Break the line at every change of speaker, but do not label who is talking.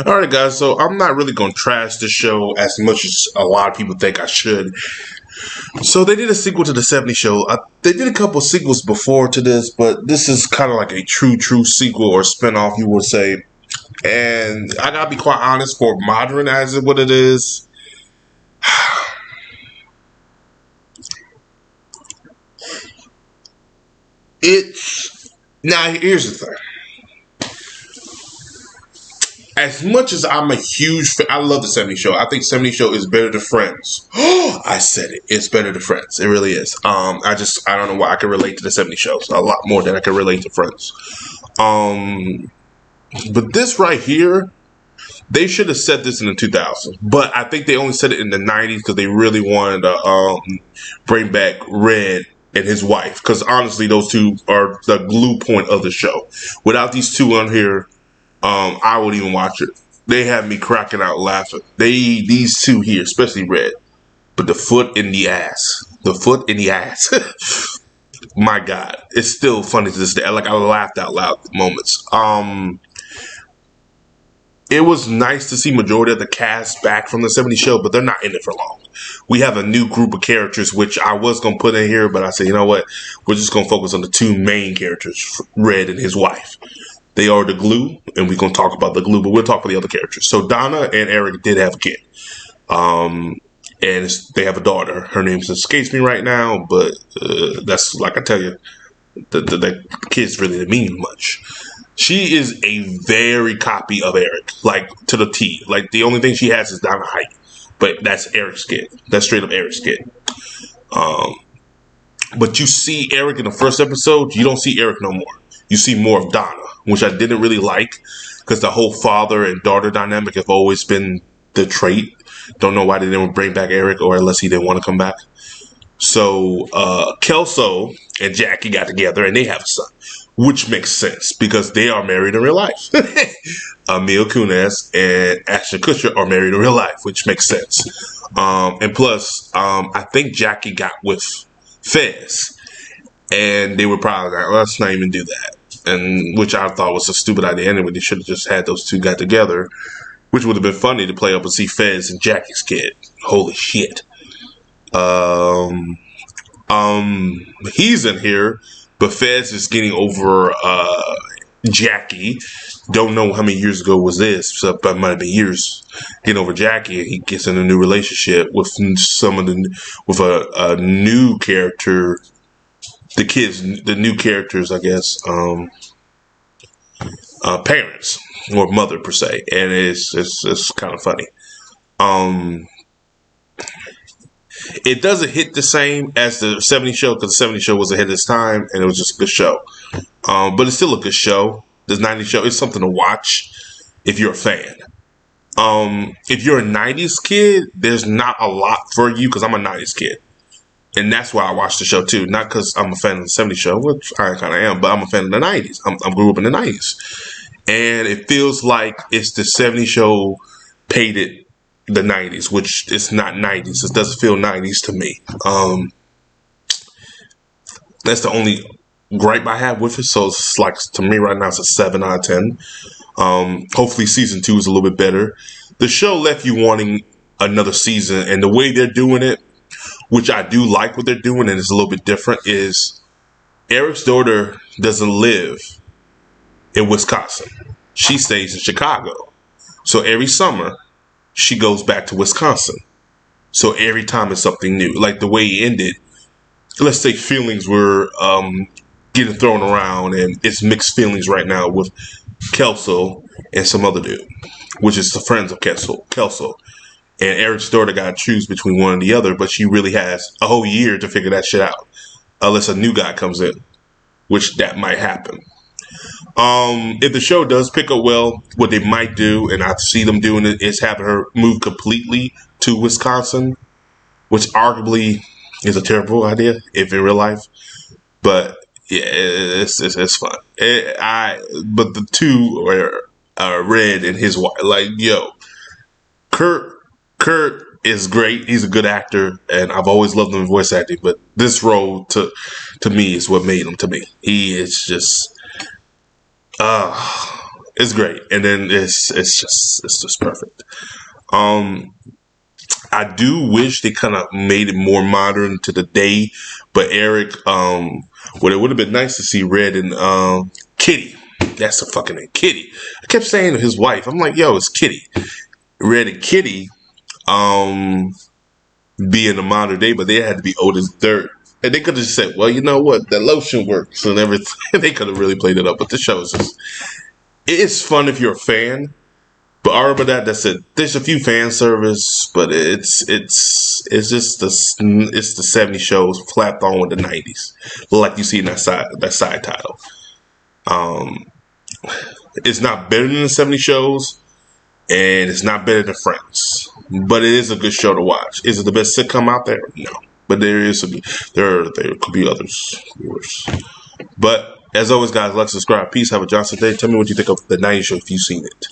All right, guys. So I'm not really going to trash the show as much as a lot of people think I should. So they did a sequel to the 70s show. They did a couple sequels before to this, but this is kind of like a true sequel or spinoff, you would say. And I gotta be quite honest, for modern as it what it is, it's now. Here's the thing. As much as I'm a huge fan, I love the 70s show. I think 70s show is better than Friends. I said it. It's better than Friends. It really is. I don't know why I can relate to the 70s shows a lot more than I can relate to Friends. But this right here, they should have said this in the 2000s. But I think they only said it in the 90s because they really wanted to bring back Red and his wife. Because honestly, those two are the glue point of the show. Without these two on here, I wouldn't even watch it. They have me cracking out laughing. These two here, especially Red, but the foot in the ass. My God, it's still funny to this day. Like I laughed out loud at moments. It was nice to see majority of the cast back from the 70s show, but they're not in it for long. We have a new group of characters, which I was going to put in here, but I said, you know what? We're just going to focus on the two main characters, Red and his wife. They are the glue, and we're going to talk about the glue, but we'll talk about the other characters. So Donna and Eric did have a kid. And they have a daughter. Her name escapes me right now, but that's, like I tell you, the kid's really didn't mean much. She is a very copy of Eric, like to the T. Like the only thing she has is down height, but that's Eric's kid. That's straight up Eric's kid. But you see Eric in the first episode, you don't see Eric no more. You see more of Donna, which I didn't really like because the whole father and daughter dynamic have always been the trait. Don't know why they didn't bring back Eric, or unless he didn't want to come back. So Kelso and Jackie got together and they have a son, which makes sense because they are married in real life. Mila Kunis and Ashton Kutcher are married in real life, which makes sense. And plus, I think Jackie got with Fez, and they were probably like, let's not even do that. And which I thought was a stupid idea anyway. They should have just had those two got together, which would have been funny to play up and see Fez and Jackie's kid. Holy shit. He's in here, but Fez is getting over Jackie. Don't know how many years ago was this, so it might have been years. Getting over Jackie, and he gets in a new relationship with a new character. The new characters, I guess, parents or mother per se, and it's kind of funny. It doesn't hit the same as the 70s show because the 70s show was ahead of its time and it was just a good show. But it's still a good show. The 90s show is something to watch if you're a fan. If you're a 90s kid, there's not a lot for you because I'm a 90s kid. And that's why I watched the show too. Not because I'm a fan of the 70s show, which I kind of am, but I'm a fan of the 90s. I grew up in the 90s. And it feels like it's the 70s show paid it the 90s, which it's not 90s. It doesn't feel 90s to me. That's the only gripe I have with it. So it's like, to me right now, it's a 7 out of 10. Hopefully season 2 is a little bit better. The show left you wanting another season, and the way they're doing it, which I do like what they're doing, and it's a little bit different, is Eric's daughter doesn't live in Wisconsin. She stays in Chicago. So every summer, she goes back to Wisconsin. So every time it's something new. Like the way it ended, let's say feelings were getting thrown around, and it's mixed feelings right now with Kelso and some other dude, which is the friends of Kelso. And Eric's daughter got to choose between one and the other, but she really has a whole year to figure that shit out. Unless a new guy comes in, which that might happen. If the show does pick up well, what they might do, and I see them doing it, is having her move completely to Wisconsin, which arguably is a terrible idea if in real life. But yeah, it's fun. But the two are Red and his wife. Like, yo, Kurt is great. He's a good actor, and I've always loved him in voice acting. But this role, to me, is what made him to me. He is just, It's great, and then it's just perfect. Um, I do wish they kind of made it more modern to the day, but Eric, what it would have been nice to see Red and Kitty. That's a fucking name, Kitty. I kept saying to his wife, I'm like, yo, it's Kitty. Red and Kitty, be in the modern day, but they had to be Otis Dirt. And they could have just said, well, you know what, that lotion works and everything. They could have really played it up, but the show is just, it's fun if you're a fan. But I remember that's it. There's a few fan service, but it's just it's the 70s shows flapped on with the 90s, like you see in that side title. Um, it's not better than the 70s shows, and it's not better than Friends, but it is a good show to watch. Is it the best sitcom out there? No, but there could be others worse. But as always, guys, like, subscribe. Peace. Have a Johnson day. Tell me what you think of the 90s show if you've seen it.